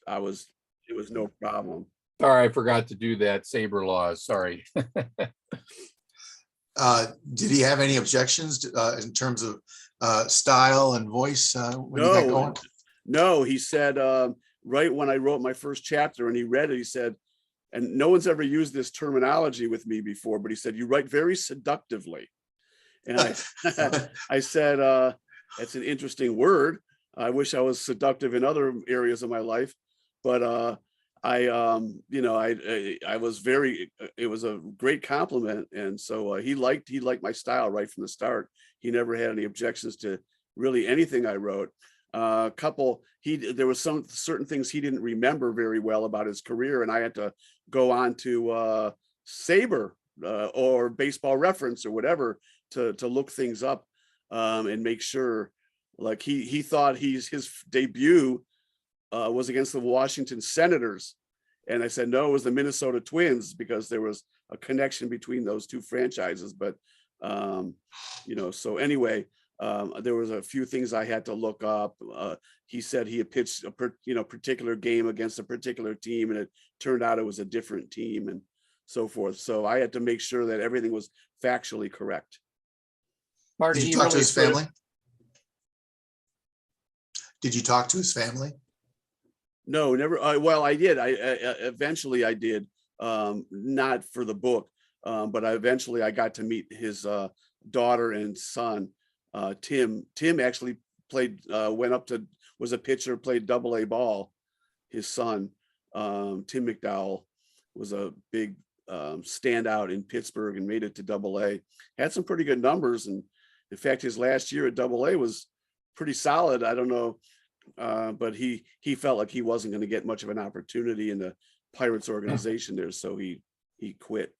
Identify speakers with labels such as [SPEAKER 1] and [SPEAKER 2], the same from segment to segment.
[SPEAKER 1] it was no problem.
[SPEAKER 2] Sorry, I forgot to do that. SABR laws. Sorry.
[SPEAKER 3] Did he have any objections in terms of style and voice when you got going?
[SPEAKER 1] No, he said, right when I wrote my first chapter and he read it, he said, and no one's ever used this terminology with me before, but he said, you write very seductively. And I said, that's an interesting word. I wish I was seductive in other areas of my life, but I was very, it was a great compliment. And so he liked my style right from the start. He never had any objections to really anything I wrote. There was some certain things he didn't remember very well about his career, and I had to go on to SABR or Baseball Reference or whatever to look things up and make sure. Like he thought his debut was against the Washington Senators, and I said no, it was the Minnesota Twins because there was a connection between those two franchises. But so anyway. There was a few things I had to look up. He said he had pitched a particular game against a particular team, and it turned out it was a different team and so forth. So I had to make sure that everything was factually correct.
[SPEAKER 3] Marty, did you talk to his family? Did you talk to his family?
[SPEAKER 1] No, never. Well, I did. Eventually I did, not for the book, but eventually I got to meet his daughter and son. Tim actually played, was a pitcher, played double-A ball. His son, Tim McDowell, was a big standout in Pittsburgh and made it to double-A. Had some pretty good numbers. And in fact, his last year at double-A was pretty solid. I don't know, but he felt like he wasn't going to get much of an opportunity in the Pirates organization there. So he quit.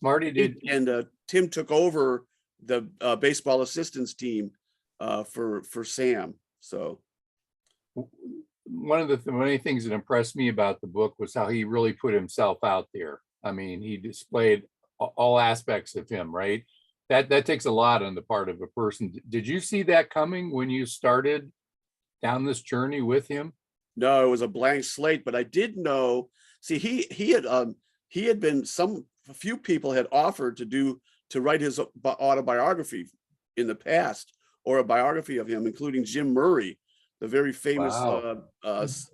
[SPEAKER 2] Marty
[SPEAKER 1] and Tim took over the baseball assistance team for Sam. So
[SPEAKER 2] one of the many things that impressed me about the book was how he really put himself out there. I mean, he displayed all aspects of him, right? That takes a lot on the part of a person. Did you see that coming when you started down this journey with him?
[SPEAKER 1] No, it was a blank slate, but I did know. See, he had been a few people had offered to write his autobiography in the past, or a biography of him, including Jim Murray, the very famous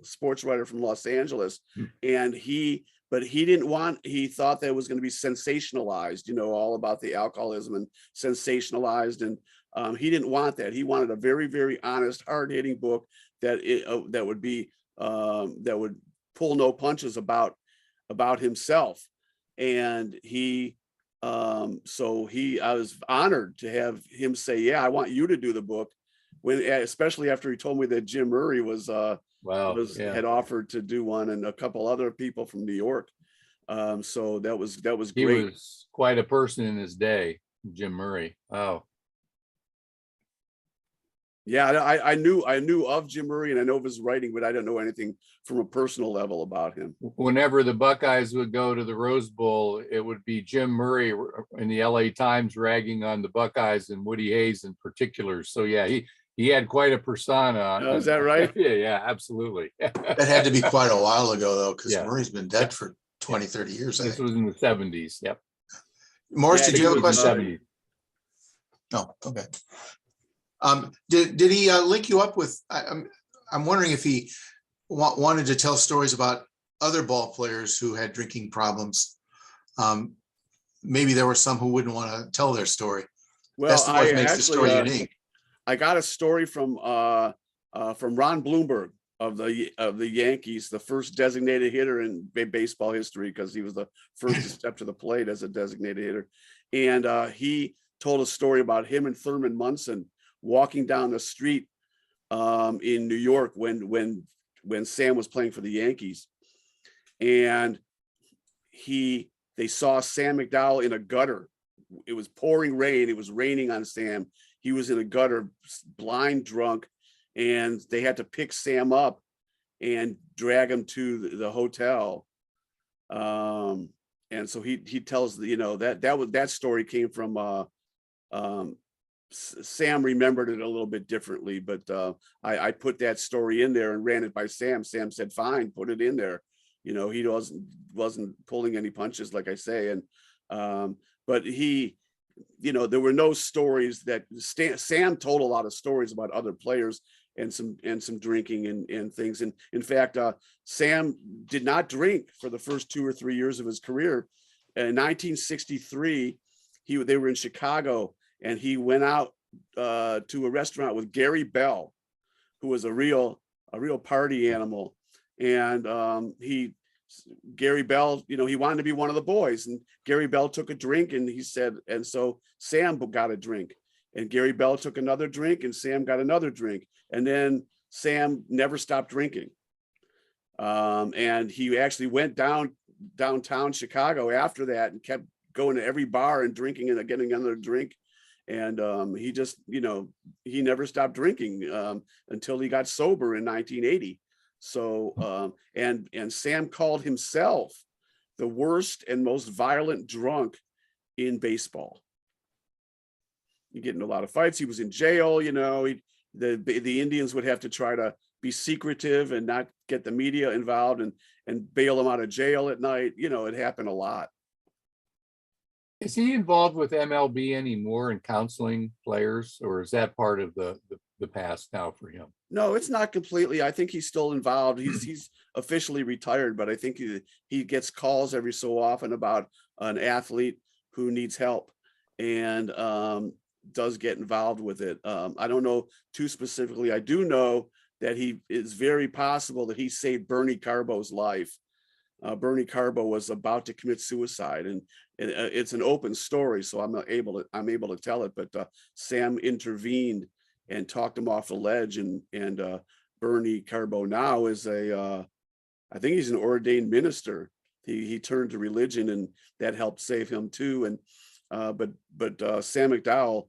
[SPEAKER 1] sports writer from Los Angeles. And he thought that it was going to be sensationalized, all about the alcoholism and sensationalized. And he didn't want that. He wanted a very, very honest, hard-hitting book that would pull no punches about himself. And I was honored to have him say, yeah, I want you to do the book, especially after he told me that Jim Murray had offered to do one, and a couple other people from New York. So that was great.
[SPEAKER 2] He was quite a person in his day, Jim Murray. Oh.
[SPEAKER 1] Yeah, I knew of Jim Murray and I know of his writing, but I didn't know anything from a personal level about him.
[SPEAKER 2] Whenever the Buckeyes would go to the Rose Bowl, it would be Jim Murray in the LA Times ragging on the Buckeyes and Woody Hayes in particular. So yeah, he had quite a persona.
[SPEAKER 1] Oh, is that right?
[SPEAKER 2] Yeah, absolutely.
[SPEAKER 3] That had to be quite a while ago though, because Murray's been dead for 20, 30 years.
[SPEAKER 2] This was in the 70s. Yep.
[SPEAKER 3] Morris, did you have a question? No, okay. Did he link you up with? I'm wondering if he wanted to tell stories about other ball players who had drinking problems. Maybe there were some who wouldn't want to tell their story.
[SPEAKER 1] Well,
[SPEAKER 3] that's what makes the story unique.
[SPEAKER 1] I got a story from Ron Blomberg of the Yankees, the first designated hitter in baseball history, because he was the first to step to the plate as a designated hitter, and he told a story about him and Thurman Munson walking down the street in New York when Sam was playing for the Yankees, and they saw Sam McDowell in a gutter. It was pouring rain. It was raining on Sam. He was in a gutter, blind drunk, and they had to pick Sam up and drag him to the hotel. And so he tells that story came from Sam remembered it a little bit differently, but I put that story in there and ran it by Sam. Sam said, fine, put it in there. You know, he wasn't pulling any punches, like I say. And but he, you know, there were no stories that Sam told a lot of stories about other players and some drinking and things. And in fact, Sam did not drink for the first 2 or 3 years of his career. In 1963, they were in Chicago, and he went out to a restaurant with Gary Bell, who was a real party animal. And Gary Bell, you know, he wanted to be one of the boys, and Gary Bell took a drink, and he said, and so Sam got a drink, and Gary Bell took another drink, and Sam got another drink, and then Sam never stopped drinking. And he actually went downtown Chicago after that and kept going to every bar and drinking and getting another drink. And he just, you know, he never stopped drinking until he got sober in 1980. So, and Sam called himself the worst and most violent drunk in baseball. You get in a lot of fights. He was in jail, you know, the Indians would have to try to be secretive and not get the media involved and bail him out of jail at night. You know, it happened a lot.
[SPEAKER 2] Is he involved with MLB anymore in counseling players, or is that part of the past now for him?
[SPEAKER 1] No, it's not completely. I think he's still involved. He's officially retired, but I think he gets calls every so often about an athlete who needs help, and does get involved with it. I don't know too specifically. I do know that it's very possible that he saved Bernie Carbo's life. Bernie Carbo was about to commit suicide, and it's an open story, so I'm able to tell it. But Sam intervened and talked him off the ledge, and Bernie Carbo now is I think he's an ordained minister. He turned to religion, and that helped save him too. And but Sam McDowell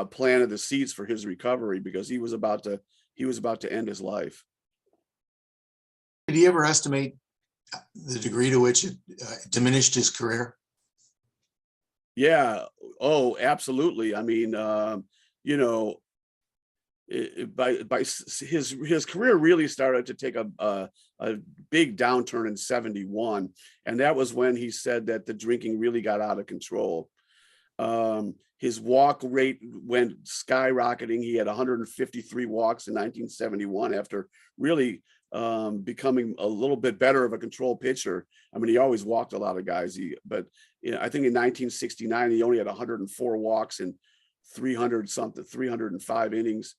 [SPEAKER 1] planted the seeds for his recovery, because he was about to end his life.
[SPEAKER 3] Did he ever estimate the degree to which it diminished his career?
[SPEAKER 1] Yeah. Oh, absolutely. I mean, you know, by his career really started to take a big downturn in 71, and that was when he said that the drinking really got out of control. His walk rate went skyrocketing. He had 153 walks in 1971 after really becoming a little bit better of a control pitcher. I mean, he always walked a lot of guys, but you know, I think in 1969 he only had 104 walks and 305 innings.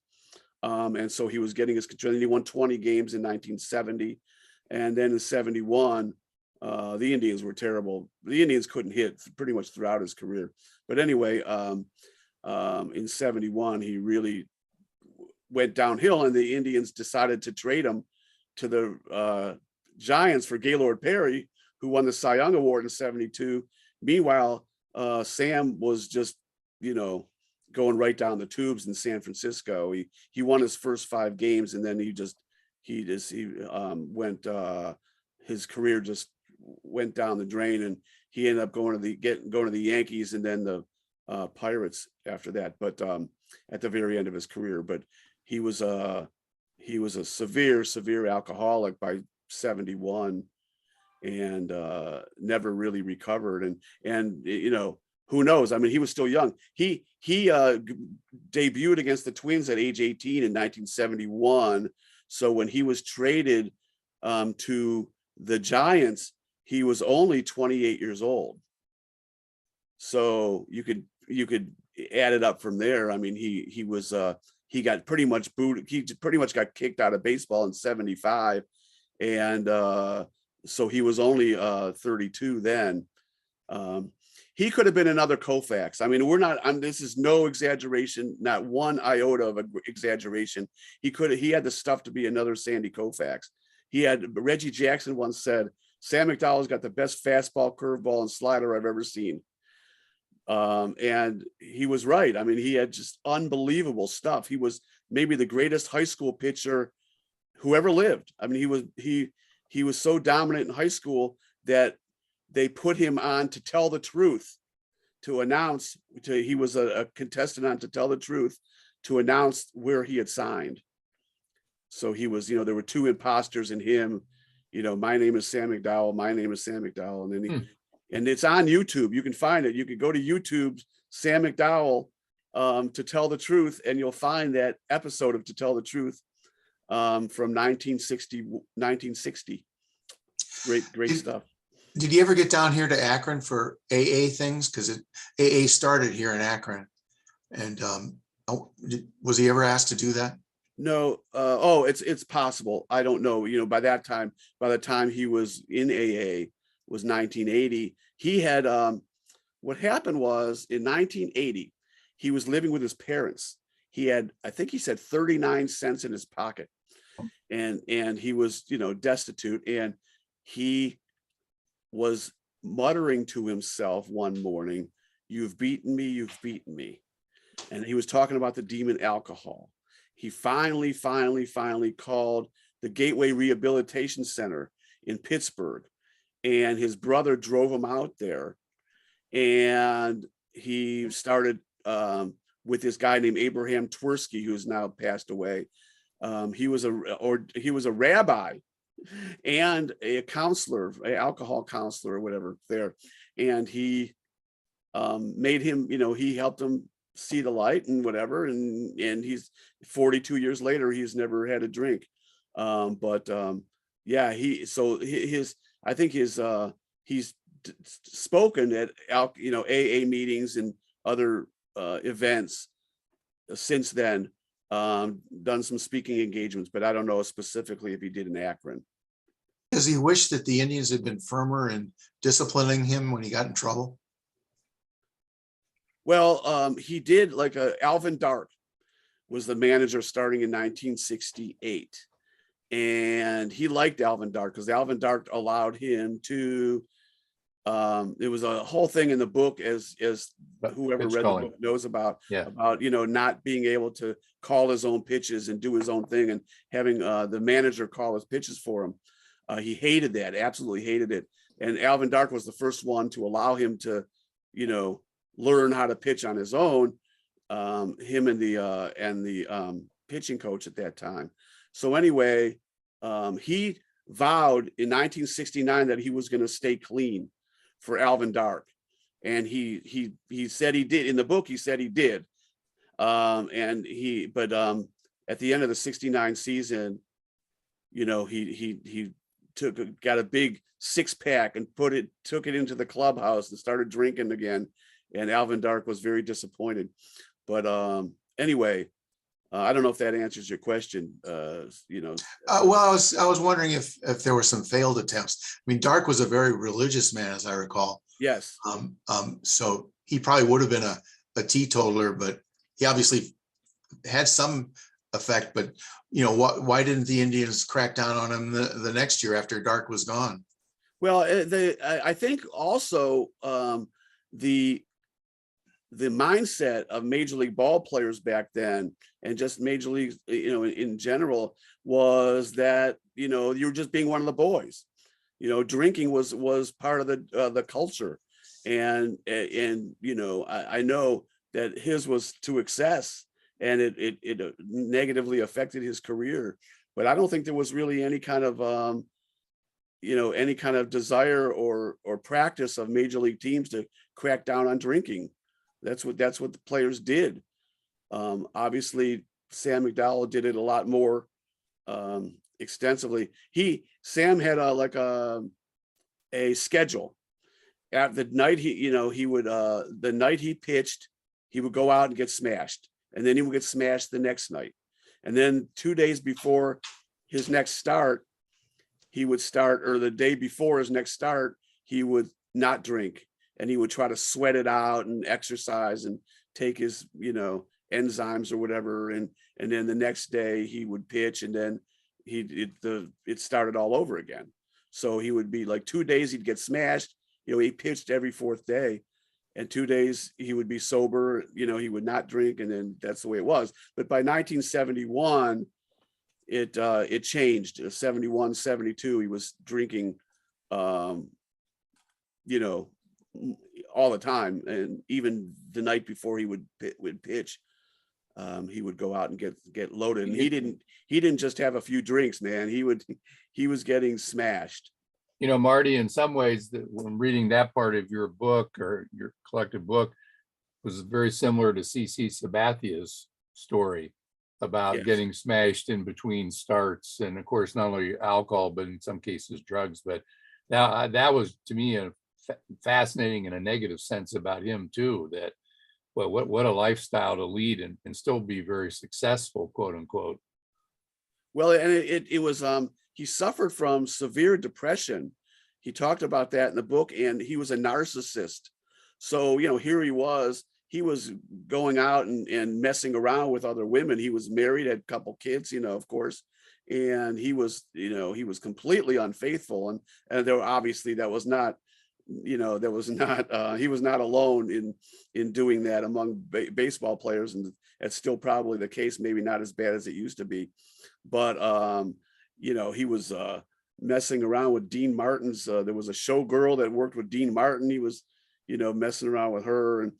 [SPEAKER 1] And so he was getting his control. He won 20 games in 1970, and then in 71, the Indians were terrible. The Indians couldn't hit pretty much throughout his career. But anyway, in 71, he really went downhill, and the Indians decided to trade him to the Giants for Gaylord Perry, who won the Cy Young Award in 72. Meanwhile, Sam was just, you know, going right down the tubes in San Francisco. He won his first 5 games, and then his career just went down the drain, and he ended up going to the Yankees and then the Pirates after that. But at the very end of his career, but he was a severe alcoholic by 71, and never really recovered. And you know, who knows? I mean, he was still young. He debuted against the Twins at age 18 in 1971. So when he was traded to the Giants, he was only 28 years old. So you could add it up from there. I mean, he got pretty much booted. He pretty much got kicked out of baseball in 75. And so he was only 32 then. He could have been another Koufax. I mean, this is no exaggeration, not one iota of exaggeration. He had the stuff to be another Sandy Koufax. Reggie Jackson once said, Sam McDowell's got the best fastball, curveball, and slider I've ever seen. And he was right. I mean, he had just unbelievable stuff. He was maybe the greatest high school pitcher who ever lived. I mean, he was so dominant in high school that they put him on to tell the truth to announce he was a contestant on To Tell the Truth, to announce where he had signed. So he was, there were two imposters in him, my name is Sam McDowell, my name is Sam McDowell. And then and it's on YouTube. You can find it. You can go to YouTube, Sam McDowell, To Tell the Truth, and you'll find that episode of To Tell the Truth from 1960. Great stuff.
[SPEAKER 3] Did you ever get down here to Akron for AA things? Because AA started here in Akron. And was he ever asked to do that?
[SPEAKER 1] No. It's possible. I don't know. By the time he was in AA was 1980. He had, what happened was in 1980, he was living with his parents. He had, I think he said 39 cents in his pocket, and he was, destitute, and he was muttering to himself one morning, "You've beaten me, you've beaten me." And he was talking about the demon alcohol. He finally called the Gateway Rehabilitation Center in Pittsburgh, and his brother drove him out there, and he started with this guy named Abraham Twersky, who's now passed away. He was a rabbi and a counselor, an alcohol counselor or whatever there. And he made him, he helped him see the light and whatever. And he's 42 years later, he's never had a drink. Yeah, he's spoken at AA meetings and other events since then, done some speaking engagements, but I don't know specifically if he did in Akron.
[SPEAKER 3] Does he wish that the Indians had been firmer in disciplining him when he got in trouble?
[SPEAKER 1] Well, he did. Like Alvin Dark was the manager starting in 1968, and he liked Alvin Dark because Alvin Dark allowed him to. It was a whole thing in the book, as whoever read the book knows about.
[SPEAKER 2] Yeah.
[SPEAKER 1] About not being able to call his own pitches and do his own thing, and having the manager call his pitches for him. He hated that, absolutely hated it. And Alvin Dark was the first one to allow him to, learn how to pitch on his own. Him and the pitching coach at that time. So anyway, he vowed in 1969 that he was going to stay clean for Alvin Dark, and he said he did. In the book, he said he did. But at the end of the 69 season, he got a big 6-pack and took it into the clubhouse and started drinking again. And Alvin Dark was very disappointed. But anyway, I don't know if that answers your question.
[SPEAKER 3] Well, I was wondering if there were some failed attempts. I mean, Dark was a very religious man, as I recall.
[SPEAKER 1] Yes.
[SPEAKER 3] So he probably would have been a teetotaler, but he obviously had some effect. But why didn't the Indians crack down on him the next year after Dark was gone?
[SPEAKER 1] Well, I think also the mindset of Major League ball players back then, and just Major League, in general, was that, you were just being one of the boys. Drinking was part of the culture. And I know that his was to excess, and it negatively affected his career. But I don't think there was really any kind of, any kind of desire or practice of Major League teams to crack down on drinking. That's what the players did. Obviously, Sam McDowell did it a lot more extensively. Sam had a schedule. At the night he would the night he pitched, he would go out and get smashed, and then he would get smashed the next night, and then 2 days before his next start, he would start, or the day before his next start, he would not drink. And he would try to sweat it out and exercise and take his, enzymes or whatever. And then the next day he would pitch, and then it started all over again. So he would be like 2 days he'd get smashed. He pitched every fourth day, and 2 days he would be sober. He would not drink, and then that's the way it was. But by 1971, it changed. 71, 72, he was drinking, all the time. And even the night before he would pitch, he would go out and get loaded. And he didn't just have a few drinks, man. He was getting smashed.
[SPEAKER 2] You know, Marty, in some ways, when reading that part of your book or your collected book was very similar to CC Sabathia's story about
[SPEAKER 1] Yes.
[SPEAKER 2] getting smashed in between starts. And of course, not only alcohol, but in some cases drugs. But that was, to me, a fascinating and a negative sense about him too, that well, what a lifestyle to lead and still be very successful, quote unquote.
[SPEAKER 1] Well, and it was, he suffered from severe depression. He talked about that in the book, and he was a narcissist. So, you know, here he was going out and messing around with other women. He was married, had a couple kids, you know, of course, and he was completely unfaithful. And there obviously that was not, you know, he was not alone in doing that among baseball players, and that's still probably the case, maybe not as bad as it used to be. But you know, he was messing around with Dean Martin's, there was a showgirl that worked with Dean Martin. He was, you know, messing around with her,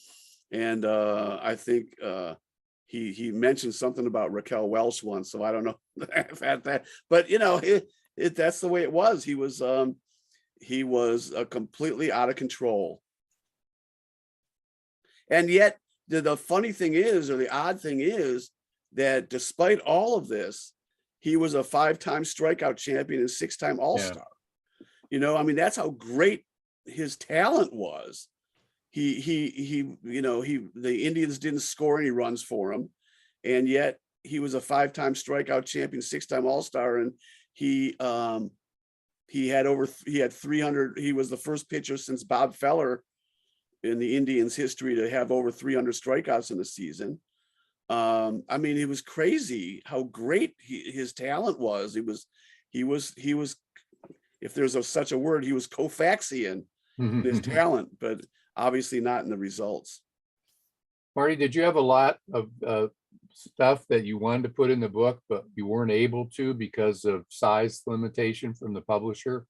[SPEAKER 1] and I think he mentioned something about Raquel Welch once, so I don't know that, but you know, that's the way it was. He was completely out of control. And yet the funny thing is, or the odd thing is, that despite all of this, he was a 5-time strikeout champion and 6-time All-Star. Yeah. You know, I mean, that's how great his talent was. The Indians didn't score any runs for him, and yet he was a 5-time strikeout champion, 6-time All-Star, and he had 300. He was the first pitcher since Bob Feller in the Indians' history to have over 300 strikeouts in a season. I mean, it was crazy how great his talent was. He was, if there's such a word, he was Koufaxian in his talent, but obviously not in the results.
[SPEAKER 2] Marty, did you have a lot of stuff that you wanted to put in the book, but you weren't able to because of size limitation from the publisher?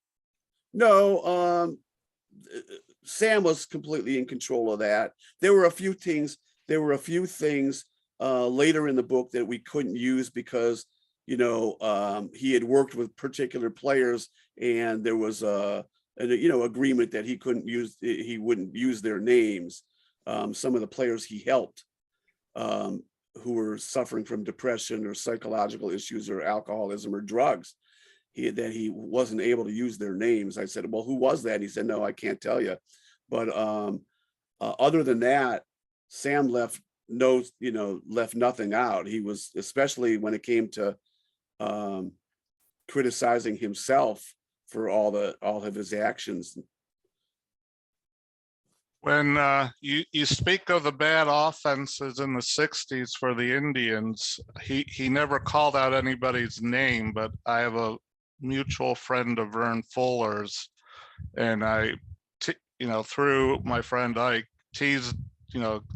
[SPEAKER 1] No, Sam was completely in control of that. There were a few things later in the book that we couldn't use because, you know, he had worked with particular players, and there was an agreement that he wouldn't use their names. Some of the players he helped, who were suffering from depression or psychological issues or alcoholism or drugs, he wasn't able to use their names. I said, well, who was that? And he said, no, I can't tell you. But other than that, Sam left nothing out. He was, especially when it came to criticizing himself for all of his actions.
[SPEAKER 4] When you speak of the bad offenses in the 60s for the Indians, he never called out anybody's name, but I have a mutual friend of Vern Fuller's, and through my friend Ike, teased,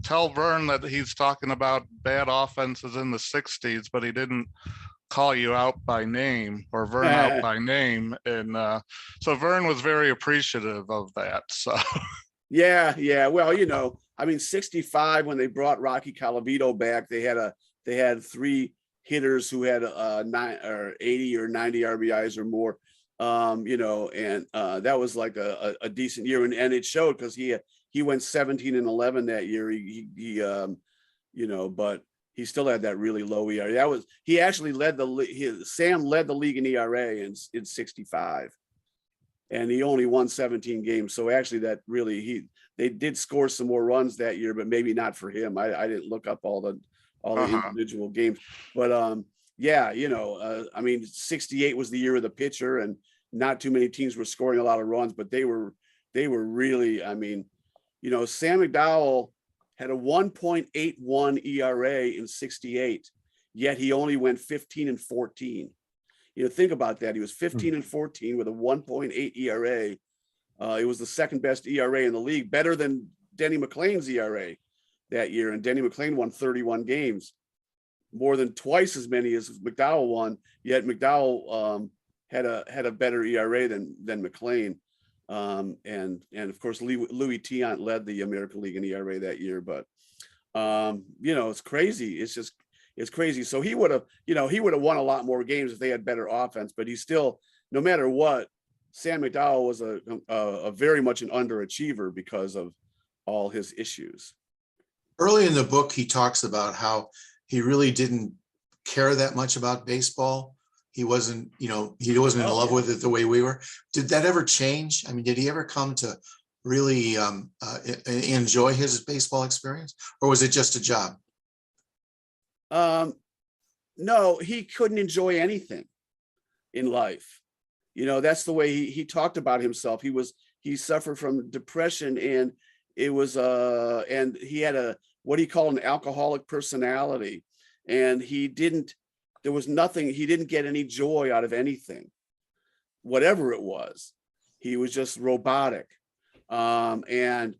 [SPEAKER 4] tell Vern that he's talking about bad offenses in the 60s, but he didn't call you out by name, or Vern out by name. And so Vern was very appreciative of that. So
[SPEAKER 1] yeah. Well, I mean, 65, when they brought Rocky Colavito back, they had 3 hitters who had 80 or 90 RBIs or more, and that was like a decent year, and it showed because he went 17-11 that year. But he still had that really low ERA. He actually Sam led the league in ERA in 65, and he only won 17 games. So actually, that really they did score some more runs that year, but maybe not for him. I didn't look up all the individual games, but I mean, 68 was the year of the pitcher, and not too many teams were scoring a lot of runs, but they were really, I mean, Sam McDowell had a 1.81 ERA in 68, yet he only went 15-14. Think about that. He was 15-14 with a 1.8 ERA. It was the second best ERA in the league, better than Denny McClain's ERA that year. And Denny McClain won 31 games, more than twice as many as McDowell won. Yet McDowell had a better ERA than McClain. And of course, Louis Tiant led the American League in ERA that year. But it's crazy. It's crazy. So he would have won a lot more games if they had better offense. But he still, no matter what, Sam McDowell was a very much an underachiever because of all his issues.
[SPEAKER 3] Early in the book, he talks about how he really didn't care that much about baseball. He wasn't in love with it the way we were. Did that ever change? I mean, did he ever come to really enjoy his baseball experience, or was it just a job?
[SPEAKER 1] No, he couldn't enjoy anything in life. That's the way he talked about himself. He suffered from depression, and it was and he had what he called an alcoholic personality, and he didn't get any joy out of anything, whatever it was. He was just robotic. And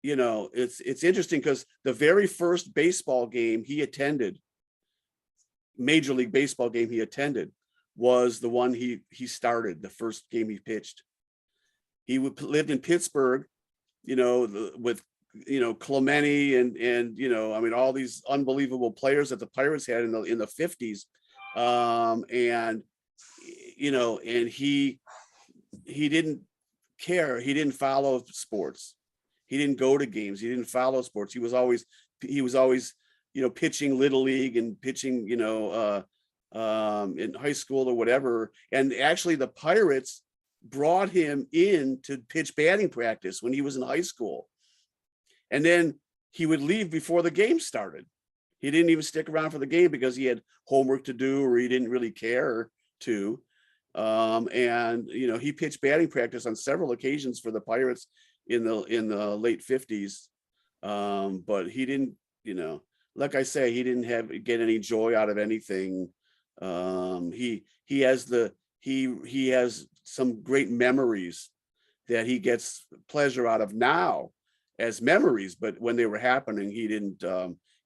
[SPEAKER 1] it's interesting because the very first baseball game he attended, Major League Baseball game he attended, was the one he started, the first game he pitched. He lived in Pittsburgh, with Clemente and all these unbelievable players that the Pirates had in the 50s. And he didn't care. He didn't follow sports. He didn't go to games. He didn't follow sports. He was always pitching Little League and pitching, in high school or whatever. And actually the Pirates brought him in to pitch batting practice when he was in high school. And then he would leave before the game started. He didn't even stick around for the game because he had homework to do, or he didn't really care to. He pitched batting practice on several occasions for the Pirates in the late 50s. But he didn't, like I say, he didn't get any joy out of anything. He has some great memories that he gets pleasure out of now as memories, but when they were happening, he didn't,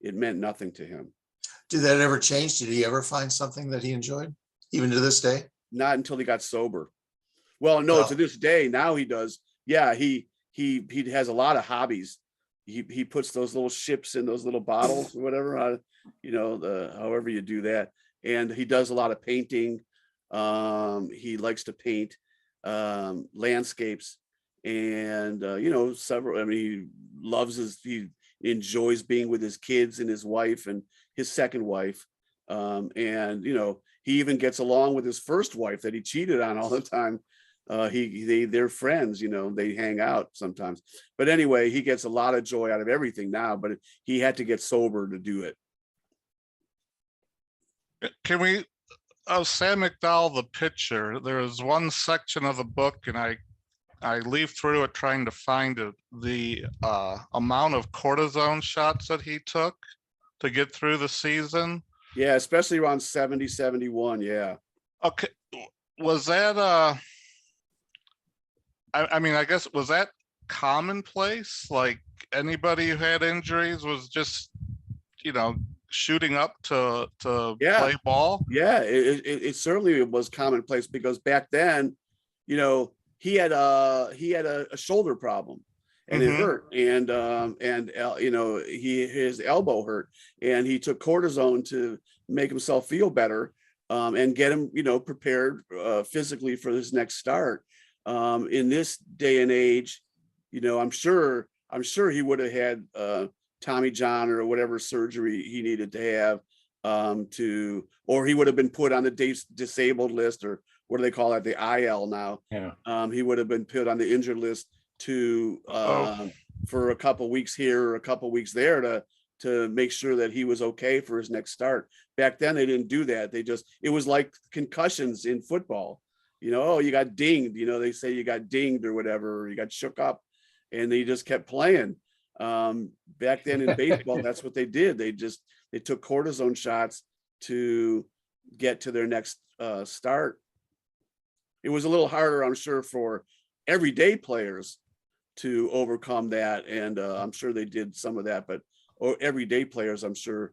[SPEAKER 1] it meant nothing to him.
[SPEAKER 3] Did that ever change? Did he ever find something that he enjoyed, even to this day?
[SPEAKER 1] Not until he got sober. Well, no, to this day, now he does. Yeah, he has a lot of hobbies. He puts those little ships in those little bottles or whatever, however you do that. And he does a lot of painting. He likes to paint landscapes, and he he enjoys being with his kids and his wife and his second wife. He even gets along with his first wife that he cheated on all the time. They're friends, they hang out sometimes. But anyway, he gets a lot of joy out of everything now, but he had to get sober to do it.
[SPEAKER 4] Can we, Sam McDowell, the pitcher, there is one section of the book, and I leaf through it trying to find it, the amount of cortisone shots that he took to get through the season.
[SPEAKER 1] Yeah, especially around 70, 71. Yeah.
[SPEAKER 4] Okay. Was that, I guess, was that commonplace? Like anybody who had injuries was just, shooting up to play ball?
[SPEAKER 1] Yeah, it certainly was commonplace, because back then, he had a shoulder problem, and it hurt, and his elbow hurt, and he took cortisone to make himself feel better, and get him prepared physically for his next start. In this day and age, I'm sure he would have had Tommy John or whatever surgery he needed to have, or he would have been put on the disabled list, or what do they call that? The IL now. Yeah. He would have been put on the injured list for a couple weeks here or a couple weeks there to make sure that he was okay for his next start. Back then they didn't do that. It was like concussions in football. You got dinged, they say you got dinged or whatever, or you got shook up, and they just kept playing. Back then in baseball, that's what they did. They took cortisone shots to get to their next start. It was a little harder, I'm sure, for everyday players to overcome that, and I'm sure they did some of that, but everyday players, I'm sure,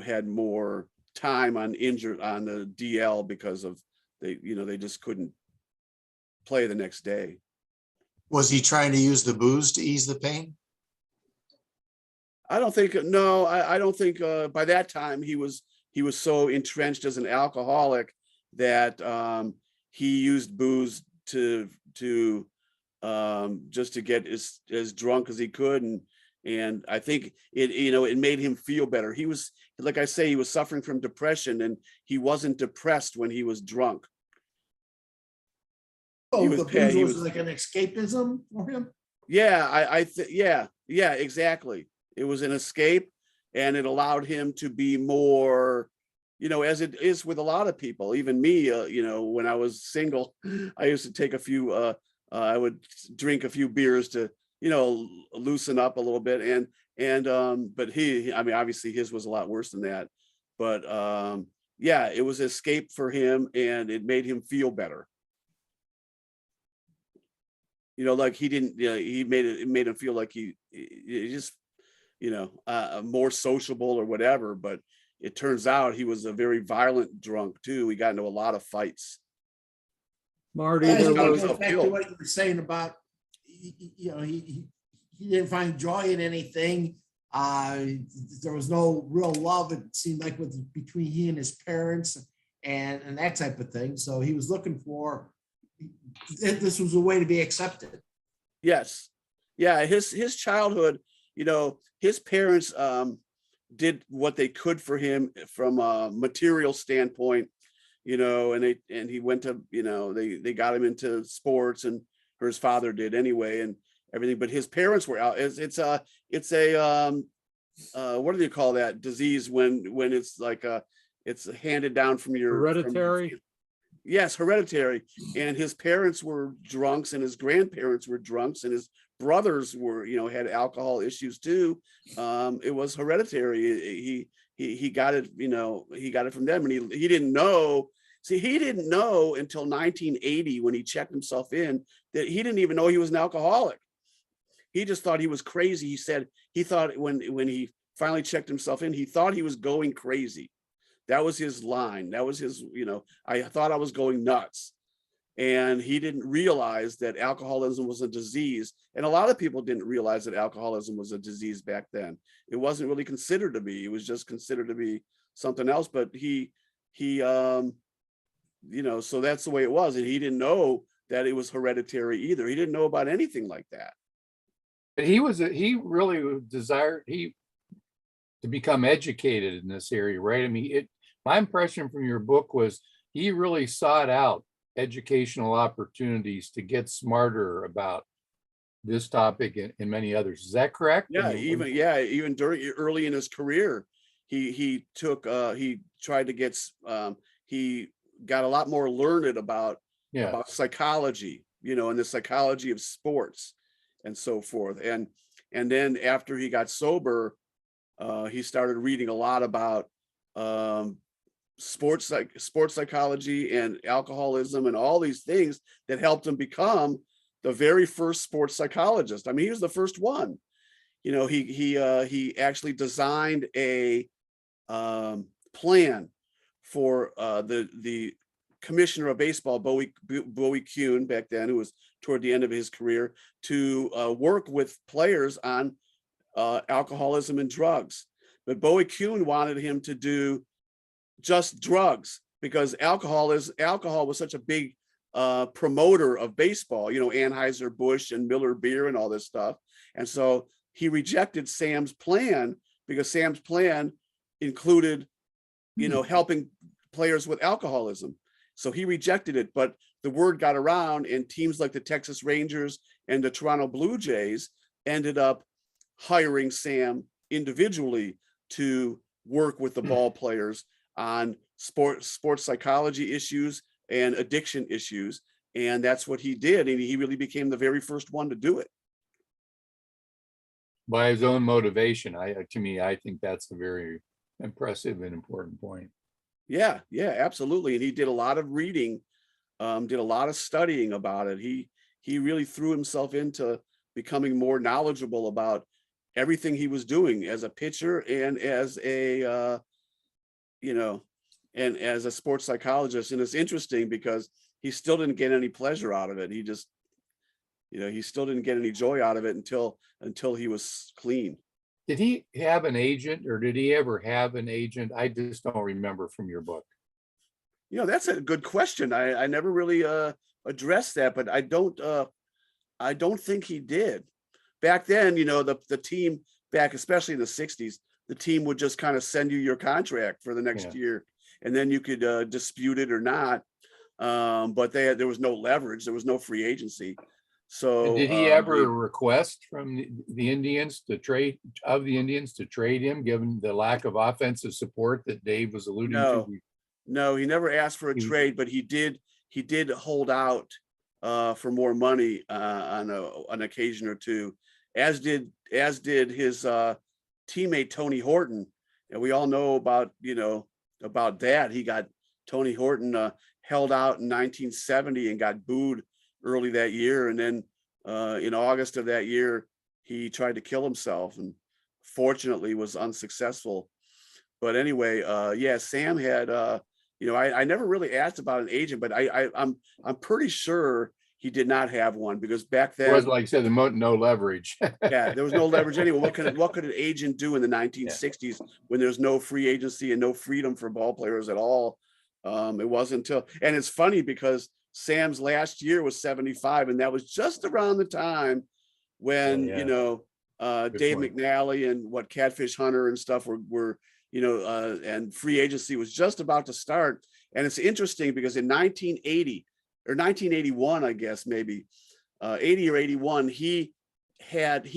[SPEAKER 1] had more time on the DL because of they just couldn't play the next day.
[SPEAKER 3] Was he trying to use the booze to ease the pain?
[SPEAKER 1] I don't think, no, I don't think by that time he was so entrenched as an alcoholic that he used booze to just to get as drunk as he could. And I think it made him feel better. He was, like I say, he was suffering from depression, and he wasn't depressed when he was drunk.
[SPEAKER 5] Oh,
[SPEAKER 1] was
[SPEAKER 5] the
[SPEAKER 1] pa-
[SPEAKER 5] booze
[SPEAKER 1] he
[SPEAKER 5] was
[SPEAKER 1] was-
[SPEAKER 5] like an escapism for him?
[SPEAKER 1] Yeah, yeah, exactly. It was an escape, and it allowed him to be more, as it is with a lot of people, even me, when I was single, I used to take a few, I would drink a few beers to, loosen up a little bit. But I mean, obviously his was a lot worse than that. But yeah, it was escape for him, and it made him feel better. Like he didn't, it made him feel like he just, more sociable or whatever. But it turns out he was a very violent drunk too. He got into a lot of fights.
[SPEAKER 6] Marty,
[SPEAKER 5] Yeah,
[SPEAKER 6] there
[SPEAKER 1] got
[SPEAKER 6] was,
[SPEAKER 1] himself
[SPEAKER 5] back to
[SPEAKER 1] killed.
[SPEAKER 5] what you were saying about, he didn't find joy in anything. There was no real love, it seemed like, between he and his parents and that type of thing. So he was looking for, this was a way to be accepted.
[SPEAKER 1] Yes. Yeah. His childhood, his parents did what they could for him from a material standpoint, and he went to, they got him into sports, or his father did anyway, and everything. But his parents were out. It's a what do you call that disease when it's like it's handed down from your
[SPEAKER 6] hereditary.
[SPEAKER 1] Yes, hereditary. And his parents were drunks, and his grandparents were drunks, and his brothers were, had alcohol issues too. It was hereditary. He got it, he got it from them, and he didn't know. See, he didn't know until 1980 when he checked himself in that he didn't even know he was an alcoholic. He just thought he was crazy. He said he thought when he finally checked himself in, he thought he was going crazy. That was his line. That was his, I thought I was going nuts. And he didn't realize that alcoholism was a disease. And a lot of people didn't realize that alcoholism was a disease back then. It wasn't really considered to be. It was just considered to be something else. But he so that's the way it was. And he didn't know that it was hereditary either. He didn't know about anything like that.
[SPEAKER 2] But he really desired to become educated in this area, right? I mean, my impression from your book was he really sought out educational opportunities to get smarter about this topic and many others. Is that correct?
[SPEAKER 1] Yeah,
[SPEAKER 2] I mean,
[SPEAKER 1] even early in his career, he tried to get he got a lot more learned about psychology, and the psychology of sports and so forth. And then after he got sober, he started reading a lot about sports psychology and alcoholism and all these things that helped him become the very first sports psychologist. I mean, he was the first one. He actually designed a plan for the commissioner of baseball, Bowie Kuhn, back then, who was toward the end of his career, to work with players on alcoholism and drugs. But Bowie Kuhn wanted him to do just drugs because alcohol was such a big promoter of baseball, Anheuser-Busch and Miller Beer and all this stuff. And so he rejected Sam's plan because Sam's plan included, helping players with alcoholism. So he rejected it, but the word got around, and teams like the Texas Rangers and the Toronto Blue Jays ended up hiring Sam individually to work with the ball players on sports psychology issues and addiction issues. And that's what he did. And he really became the very first one to do it.
[SPEAKER 2] by his own motivation. To me, I think that's a very impressive and important point.
[SPEAKER 1] Yeah, absolutely. And he did a lot of reading, did a lot of studying about it. He really threw himself into becoming more knowledgeable about everything he was doing as a pitcher and as a, and as a sports psychologist. And it's interesting because he still didn't get any pleasure out of it. He just, he still didn't get any joy out of it until he was clean.
[SPEAKER 2] Did he have an agent, or did he ever have an agent? I just don't remember from your book.
[SPEAKER 1] That's a good question. I never really addressed that, but I don't think he did. Back then, the team back, especially in the 60s, the team would just kind of send you your contract for the next year, and then you could dispute it or not. But there was no leverage. There was no free agency. So
[SPEAKER 2] And did he ever request from the Indians to trade him, given the lack of offensive support that Dave was alluding to?
[SPEAKER 1] No, he never asked for a trade, but he did hold out for more money on an occasion or two, as did his teammate Tony Horton. And we all know about that. He got Tony Horton held out in 1970 and got booed early that year. And then in August of that year, he tried to kill himself and fortunately was unsuccessful. But anyway, Sam had, I never really asked about an agent, but I'm pretty sure he did not have one, because back then,
[SPEAKER 2] it was, like you said, no leverage.
[SPEAKER 1] yeah, there was no leverage anyway. What could an agent do in the 1960s when there's no free agency and no freedom for ball players at all? It wasn't until, and it's funny because Sam's last year was 75, and that was just around the time when Dave
[SPEAKER 2] point.
[SPEAKER 1] McNally and Catfish Hunter and stuff were and free agency was just about to start. And it's interesting because in 1980 or 1981, I guess maybe 80 or 81, he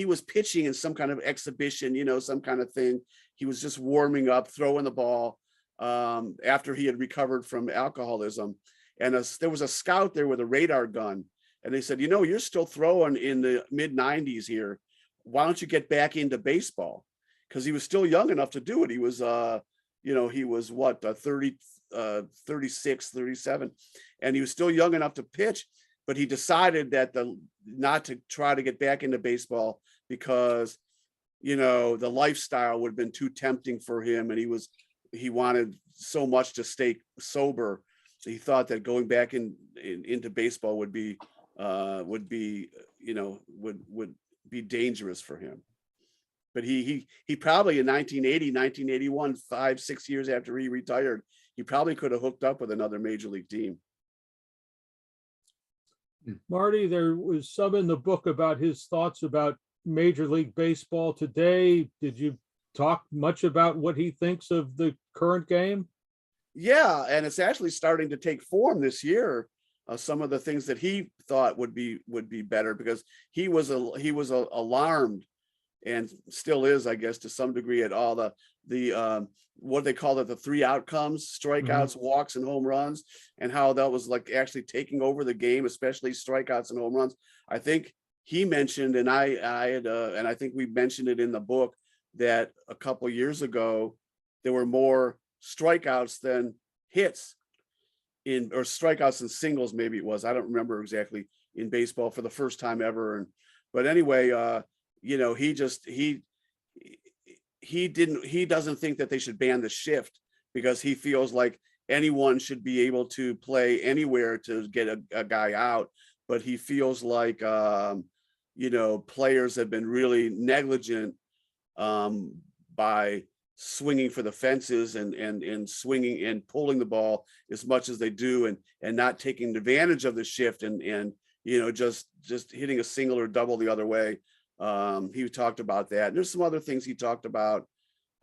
[SPEAKER 1] was pitching in some kind of exhibition, some kind of thing. He was just warming up, throwing the ball after he had recovered from alcoholism. And there was a scout there with a radar gun. And they said, you're still throwing in the mid 90s here. Why don't you get back into baseball? Because he was still young enough to do it. He was, he was 36, 37. And he was still young enough to pitch, but he decided that not to try to get back into baseball because, the lifestyle would have been too tempting for him. And he wanted so much to stay sober. So he thought that going back into baseball would be dangerous for him. But he probably in 1980, 1981, 5-6 years after he retired, he probably could have hooked up with another major league team.
[SPEAKER 6] Marty, there was some in the book about his thoughts about Major League Baseball today. Did you talk much about what he thinks of the current game?
[SPEAKER 1] Yeah, and it's actually starting to take form this year. Some of the things that he thought would be better, because he was alarmed, and still is, I guess, to some degree, at all the what they call it, the three outcomes: strikeouts, walks, and home runs, and how that was like actually taking over the game, especially strikeouts and home runs. I think he mentioned, and I think we mentioned it in the book, that a couple years ago there were more strikeouts than hits or strikeouts and singles, maybe it was, I don't remember exactly, in baseball for the first time ever. But anyway, he doesn't think that they should ban the shift, because he feels like anyone should be able to play anywhere to get a guy out. But he feels like players have been really negligent by swinging for the fences and swinging and pulling the ball as much as they do, and not taking advantage of the shift and just hitting a single or double the other way. He talked about that. And there's some other things he talked about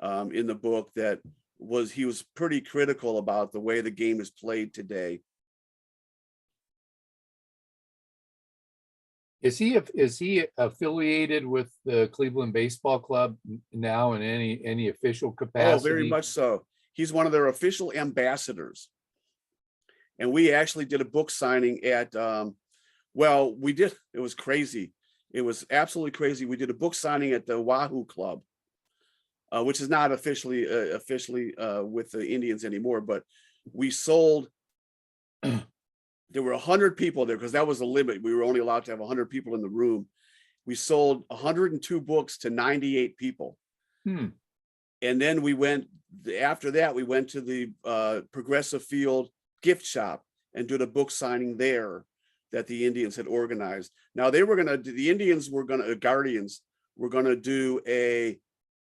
[SPEAKER 1] in the book that he was pretty critical about the way the game is played today.
[SPEAKER 2] Is he affiliated with the Cleveland Baseball Club now in any official capacity?
[SPEAKER 1] Oh, very much so. He's one of their official ambassadors. And we actually did a book signing at, it was crazy. It was absolutely crazy. We did a book signing at the Wahoo Club, which is not officially with the Indians anymore, but we sold. There were 100 people there because that was the limit. We were only allowed to have 100 people in the room. We sold 102 books to 98 people. And then after that, we went to the Progressive Field gift shop and did a book signing there. that the Indians had organized. Now they were gonna, the Indians were gonna, Guardians were gonna do a,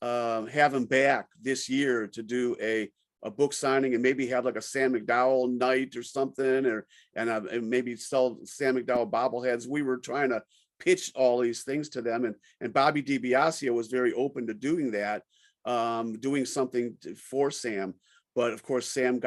[SPEAKER 1] have him back this year to do a book signing and maybe have like a Sam McDowell night or something, and maybe sell Sam McDowell bobbleheads. We were trying to pitch all these things to them, and Bobby DiBiasio was very open to doing that, doing something for Sam. But of course, Sam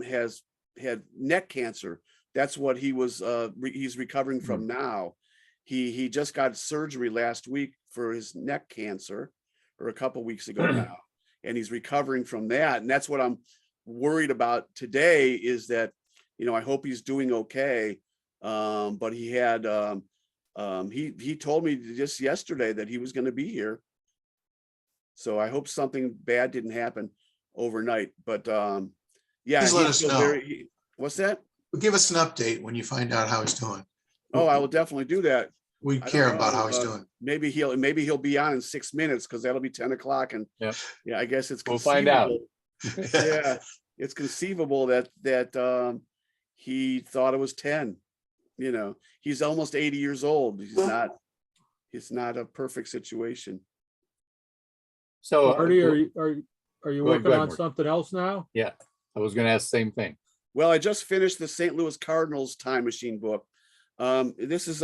[SPEAKER 1] has had neck cancer. That's what he was, he's recovering from now. He just got surgery last week for his neck cancer, or a couple weeks ago now, and he's recovering from that. And that's what I'm worried about today, is that, I hope he's doing okay. But he had, he told me just yesterday that he was going to be here. So I hope something bad didn't happen overnight. But yeah,
[SPEAKER 3] Please let us know.
[SPEAKER 1] What's that?
[SPEAKER 3] Give us an update when you find out how he's doing.
[SPEAKER 1] Oh, I will definitely do that.
[SPEAKER 3] We care about how he's doing.
[SPEAKER 1] Maybe he'll be on in 6 minutes, because that'll be 10 o'clock. And
[SPEAKER 2] Yep.
[SPEAKER 1] yeah, I guess it's
[SPEAKER 2] We'll find out.
[SPEAKER 1] Yeah, it's conceivable that he thought it was 10. He's almost 80 years old. It's not a perfect situation.
[SPEAKER 2] So
[SPEAKER 6] Marty, are you
[SPEAKER 2] Go ahead,
[SPEAKER 6] working on
[SPEAKER 2] Marty.
[SPEAKER 6] something else now?
[SPEAKER 2] yeah, I was going to ask the same thing.
[SPEAKER 1] Well, I just finished the St. Louis Cardinals Time Machine book. This is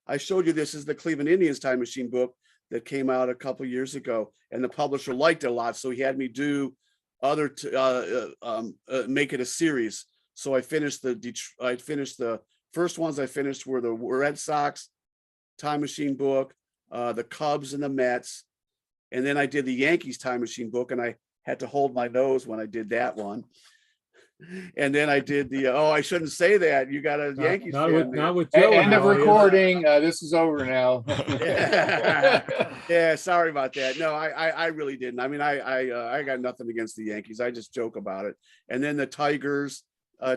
[SPEAKER 1] I showed you, this is the Cleveland Indians Time Machine book that came out a couple years ago, and the publisher liked it a lot, so he had me do make it a series. So I finished the first ones I finished were the Red Sox Time Machine book, the Cubs and the Mets, and then I did the Yankees Time Machine book, and I had to hold my nose when I did that one. And then I did the, I shouldn't say that. You got a Yankees fan.
[SPEAKER 6] Not with Joe.
[SPEAKER 2] End of
[SPEAKER 6] now, is it?
[SPEAKER 2] recording. This is over now.
[SPEAKER 1] Yeah, sorry about that. No, I really didn't. I mean, I got nothing against the Yankees. I just joke about it. And then the Tigers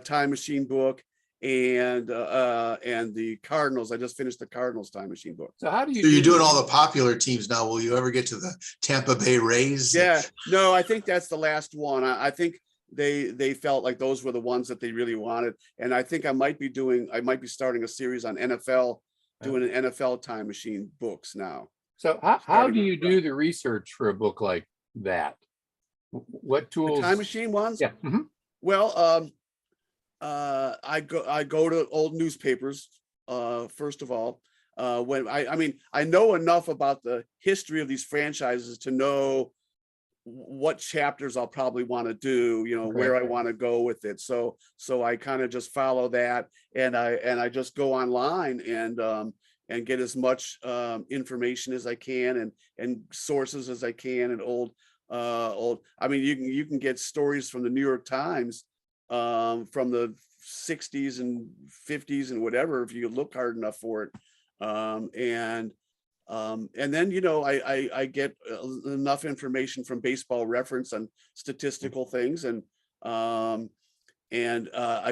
[SPEAKER 1] Time Machine book, and the Cardinals. I just finished the Cardinals Time Machine book.
[SPEAKER 2] So how do you?
[SPEAKER 3] So you're doing all the popular teams now. Will you ever get to the Tampa Bay Rays?
[SPEAKER 1] Yeah, no, I think that's the last one. I think they felt like those were the ones that they really wanted. And I think I might be starting a series on NFL, doing an NFL Time Machine books now.
[SPEAKER 2] So how do you do the research for a book like that? What tools?
[SPEAKER 1] The Time Machine ones?
[SPEAKER 2] Yeah. Mhm.
[SPEAKER 1] Well, I go to old newspapers, first of all. When I know enough about the history of these franchises to know what chapters I'll probably want to do, where I want to go with it. So I kind of just follow that, and I just go online and get as much information as I can, and sources as I can, and old. I mean, you can get stories from the New York Times from the 60s and 50s and whatever, if you look hard enough for it. And then, I get enough information from Baseball Reference on statistical things. And I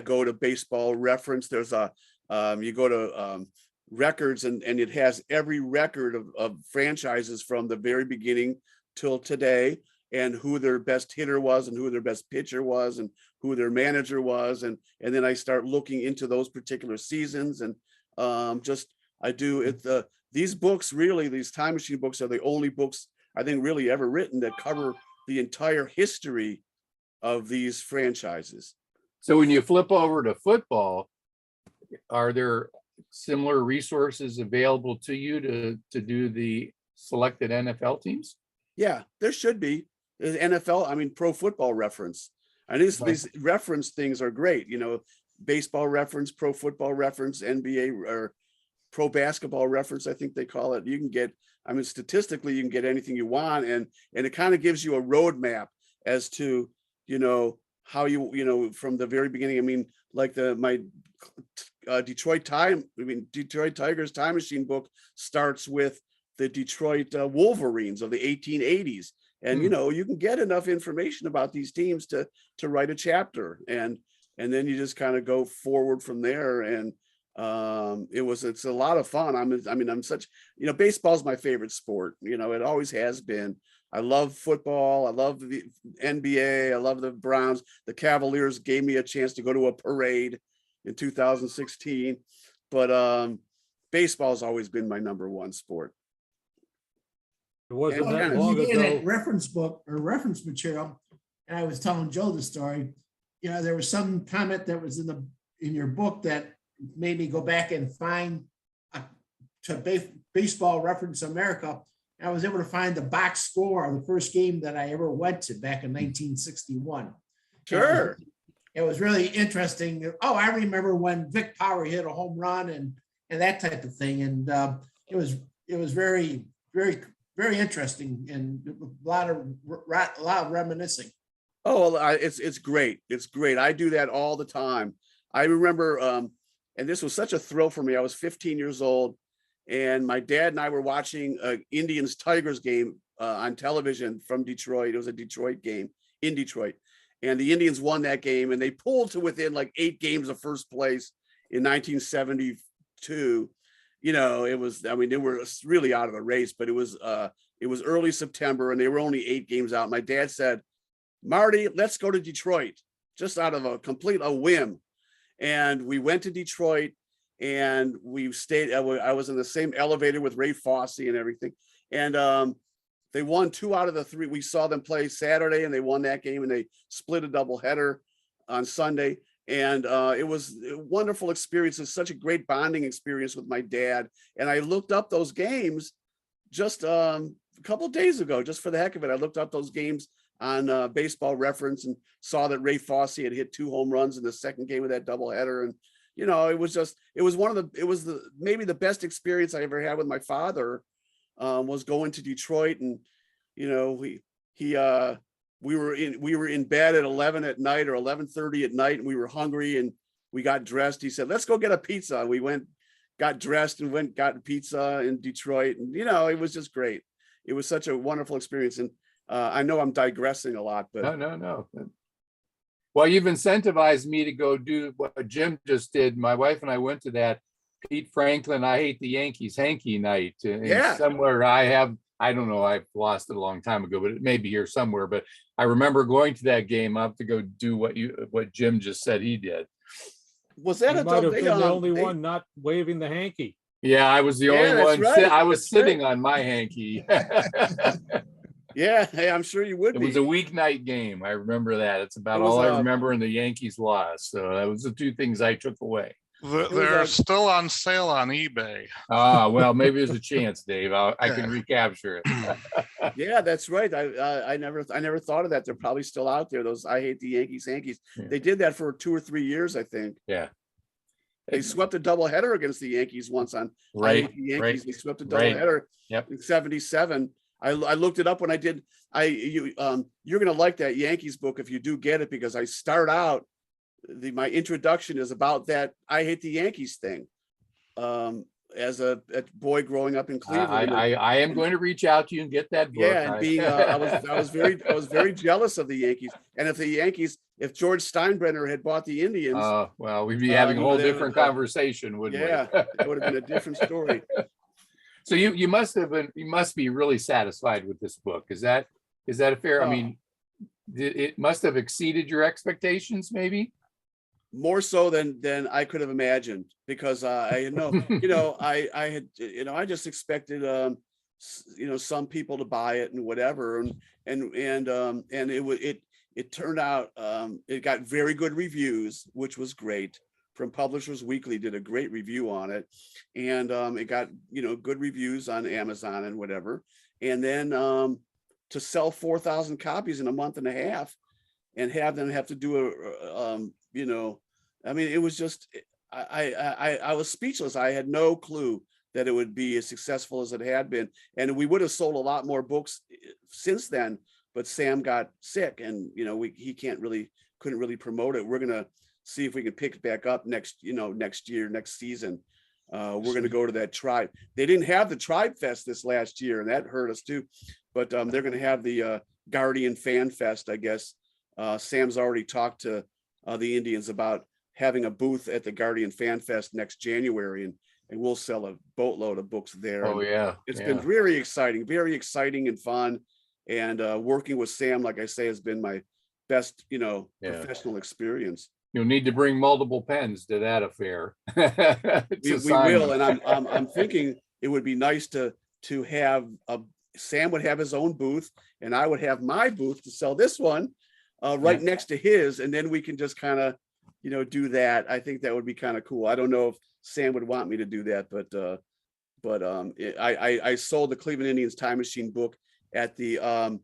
[SPEAKER 1] go to Baseball Reference. There's you go to records, and it has every record of franchises from the very beginning till today, and who their best hitter was, and who their best pitcher was, and who their manager was. And then I start looking into those particular seasons, and I do it. These books, really, these Time Machine books are the only books I think really ever written that cover the entire history of these franchises.
[SPEAKER 2] So when you flip over to football, are there similar resources available to you to do the selected NFL teams?
[SPEAKER 1] Yeah, there should be. The NFL, Pro Football Reference. And these reference things are great. Baseball Reference, Pro Football Reference, NBA, or Pro Basketball Reference, I think they call it. You can get, statistically, you can get anything you want, and it kind of gives you a roadmap as to, how from the very beginning. Like my Detroit Tigers Time Machine book starts with the Detroit Wolverines of the 1880s, and you can get enough information about these teams to write a chapter, and then you just kind of go forward from there. And it's a lot of fun. I'm such, baseball's my favorite sport. It always has been. I love football. I love the NBA. I love the Browns. The Cavaliers gave me a chance to go to a parade, in 2016. But baseball's always been my number one sport.
[SPEAKER 6] It wasn't
[SPEAKER 1] And
[SPEAKER 6] that
[SPEAKER 1] kinda-
[SPEAKER 6] long
[SPEAKER 5] You gave
[SPEAKER 6] ago.
[SPEAKER 5] that reference book or reference material, and I was telling Joe the story. You know, there was some comment that was in your book that made me go back and find Baseball Reference America. And I was able to find the box score of the first game that I ever went to back in 1961.
[SPEAKER 1] Sure.
[SPEAKER 5] It was really interesting. Oh, I remember when Vic Power hit a home run and that type of thing. And it was very, very, very interesting and a lot of reminiscing.
[SPEAKER 1] Oh, well, it's great. It's great. I do that all the time. I remember, and this was such a thrill for me. I was 15 years old, and my dad and I were watching a Indians Tigers game on television from Detroit. It was a Detroit game in Detroit, and the Indians won that game, and they pulled to within like 8 games of first place in 1972. You know, it was, I mean, they were really out of the race, but it was early September, and they were only 8 games out. My dad said, "Marty, let's go to Detroit," just out of a whim. And we went to Detroit, and we stayed. I was in the same elevator with Ray Fosse and everything. And they won 2 out of the 3. We saw them play Saturday, and they won that game, and they split a doubleheader on Sunday. And it was a wonderful experience. It's such a great bonding experience with my dad. And I looked up those games just a couple of days ago, just for the heck of it. I looked up those games on Baseball Reference and saw that Ray Fosse had hit 2 home runs in the second game of that doubleheader. And, you know, it was maybe the best experience I ever had with my father, was going to Detroit. And, you know, we were in bed at 11 at night or 11:30 at night, and we were hungry, and we got dressed. He said, "Let's go get a pizza." We went, got dressed, and got pizza in Detroit. And, you know, it was just great. It was such a wonderful experience. And I know I'm digressing a lot, but
[SPEAKER 2] No. Well, you've incentivized me to go do what Jim just did. My wife and I went to that Pete Franklin, I Hate the Yankees hanky night. And
[SPEAKER 1] Yeah.
[SPEAKER 2] somewhere I don't know, I've lost it a long time ago, but it may be here somewhere. But I remember going to that game. I have to go do what Jim just said he did.
[SPEAKER 1] was that
[SPEAKER 6] You
[SPEAKER 1] a
[SPEAKER 6] might have been the only
[SPEAKER 1] they-
[SPEAKER 6] one not waving the hanky.
[SPEAKER 2] Yeah, I was the
[SPEAKER 1] Yeah,
[SPEAKER 2] only
[SPEAKER 1] that's
[SPEAKER 2] one.
[SPEAKER 1] right.
[SPEAKER 2] I was
[SPEAKER 1] That's
[SPEAKER 2] sitting
[SPEAKER 1] right.
[SPEAKER 2] on my hanky.
[SPEAKER 1] Yeah, hey, I'm sure you would
[SPEAKER 2] It
[SPEAKER 1] be.
[SPEAKER 2] was a weeknight game. I remember that. It's about
[SPEAKER 1] It was,
[SPEAKER 2] all I remember, and the Yankees lost. So that was the 2 things I took away.
[SPEAKER 4] They're still on sale on eBay.
[SPEAKER 2] Well, maybe there's a chance, Dave. I can recapture it.
[SPEAKER 1] Yeah, that's right. I never thought of that. They're probably still out there. Those I Hate the Yankees hankies.
[SPEAKER 2] Yeah.
[SPEAKER 1] They did that for 2 or 3 years, I think.
[SPEAKER 2] Yeah.
[SPEAKER 1] They swept a doubleheader against the Yankees once on I
[SPEAKER 2] Right.
[SPEAKER 1] Hate the Yankees.
[SPEAKER 2] Right.
[SPEAKER 1] They swept a
[SPEAKER 2] Right.
[SPEAKER 1] doubleheader
[SPEAKER 2] Yep.
[SPEAKER 1] in '77. I looked it up when I did. You're gonna like that Yankees book if you do get it, because I start out my introduction is about that I Hate the Yankees thing. As a boy growing up in Cleveland.
[SPEAKER 2] I am going to reach out to you and get that book.
[SPEAKER 1] Yeah, and being I was very jealous of the Yankees. And if George Steinbrenner had bought the Indians,
[SPEAKER 2] well, we'd be having a whole
[SPEAKER 1] they would,
[SPEAKER 2] different conversation, wouldn't
[SPEAKER 1] yeah,
[SPEAKER 2] we?
[SPEAKER 1] it would have been a different story.
[SPEAKER 2] So you must be really satisfied with this book. Is that a fair? I mean, it must have exceeded your expectations, maybe.
[SPEAKER 1] More so than I could have imagined, because I just expected some people to buy it and whatever, and it turned out it got very good reviews, which was great. From Publishers Weekly did a great review on it, and it got good reviews on Amazon and whatever. And then to sell 4,000 copies in a month and a half, and have them have to do I mean, it was just I was speechless. I had no clue that it would be as successful as it had been, and we would have sold a lot more books since then. But Sam got sick, and he couldn't really promote it. We're gonna see if we can pick it back up next season. We're gonna go to that Tribe. They didn't have the Tribe Fest this last year, and that hurt us too. But they're gonna have the Guardian Fan Fest, I guess. Sam's already talked to the Indians about having a booth at the Guardian Fan Fest next January, and we'll sell a boatload of books there.
[SPEAKER 2] Oh yeah,
[SPEAKER 1] It's been very exciting and fun. And working with Sam, like I say, has been my best, professional experience.
[SPEAKER 2] You'll need to bring multiple pens to that affair.
[SPEAKER 1] We will, and I'm thinking it would be nice to have Sam would have his own booth, and I would have my booth to sell this one right next to his, and then we can just kind of, do that. I think that would be kind of cool. I don't know if Sam would want me to do that, but I sold the Cleveland Indians Time Machine book at the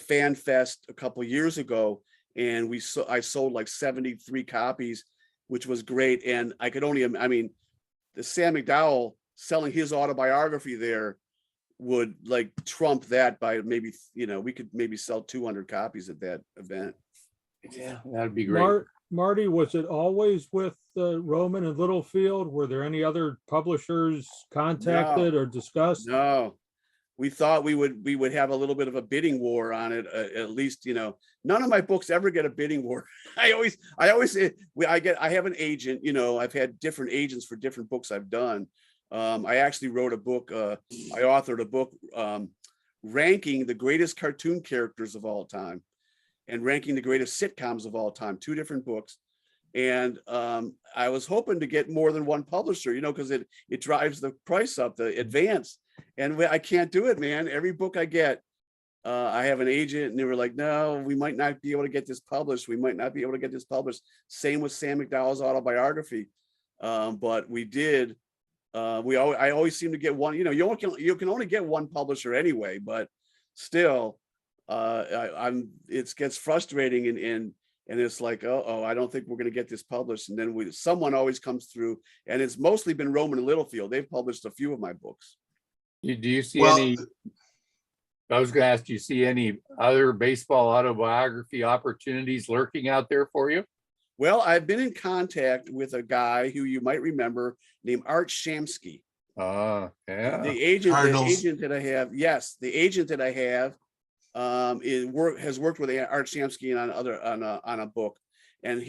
[SPEAKER 1] Fan Fest a couple years ago, and I sold like 73 copies, which was great. And I could only, the Sam McDowell selling his autobiography there would like trump that by maybe, we could maybe sell 200 copies at that event.
[SPEAKER 2] Yeah, that'd be great.
[SPEAKER 6] Marty, was it always with Roman and Littlefield? Were there any other publishers contacted or discussed?
[SPEAKER 1] No, we thought we would have a little bit of a bidding war on it. At least, none of my books ever get a bidding war. I always say I have an agent, I've had different agents for different books I've done. I actually wrote a book. I authored a book ranking the greatest cartoon characters of all time and ranking the greatest sitcoms of all time, 2 different books. And I was hoping to get more than one publisher, because it drives the price up, the advance. And I can't do it, man. Every book I get, I have an agent, and they were like, no, we might not be able to get this published. We might not be able to get this published. Same with Sam McDowell's autobiography. But we did. I always seem to get one, you can only get one publisher anyway, but still, it gets frustrating and it's like, oh, I don't think we're going to get this published. And then someone always comes through, and it's mostly been Roman and Littlefield. They've published a few of my books.
[SPEAKER 2] Do you see any? I was going to ask, do you see any other baseball autobiography opportunities lurking out there for you?
[SPEAKER 1] Well, I've been in contact with a guy who you might remember named Art Shamsky.
[SPEAKER 2] Yeah.
[SPEAKER 1] The agent that I have, yes, the agent that I have has worked with Art Shamsky on a book, and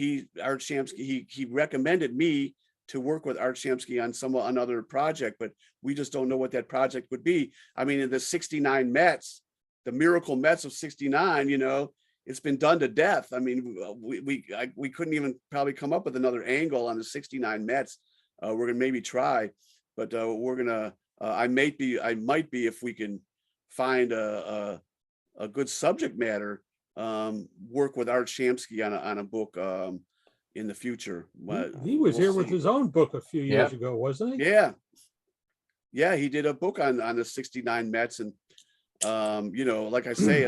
[SPEAKER 1] Art Shamsky he recommended me to work with Art Shamsky on another project, but we just don't know what that project would be. In the 69 Mets, the miracle Mets of 69, it's been done to death. We couldn't even probably come up with another angle on the 69 Mets. We're gonna maybe try, but I might be if we can find a good subject matter, work with Art Shamsky on a book in the future.
[SPEAKER 6] He was here with his own book a few years ago, wasn't he?
[SPEAKER 1] Yeah, he did a book on the 69 Mets, and like I say,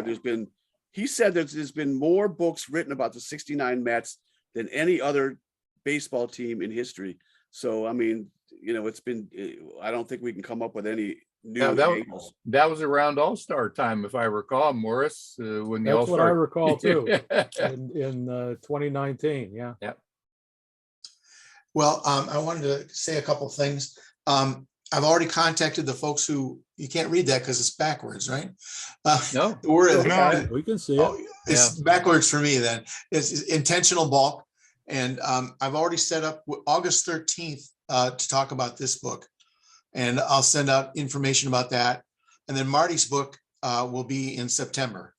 [SPEAKER 1] he said that there's been more books written about the 69 Mets than any other baseball team in history. So it's been, I don't think we can come up with any new angles.
[SPEAKER 2] That was around All-Star time, if I recall, Morris, when the
[SPEAKER 6] That's
[SPEAKER 2] All-Star.
[SPEAKER 6] what I recall too, in 2019. Yeah.
[SPEAKER 3] Well, I wanted to say a couple things. I've already contacted the folks who, you can't read that because it's backwards, right?
[SPEAKER 2] No.
[SPEAKER 6] We can see it.
[SPEAKER 3] It's backwards for me then. It's intentional bulk. And I've already set up August 13th to talk about this book. And I'll send out information about that. And then Marty's book will be in September.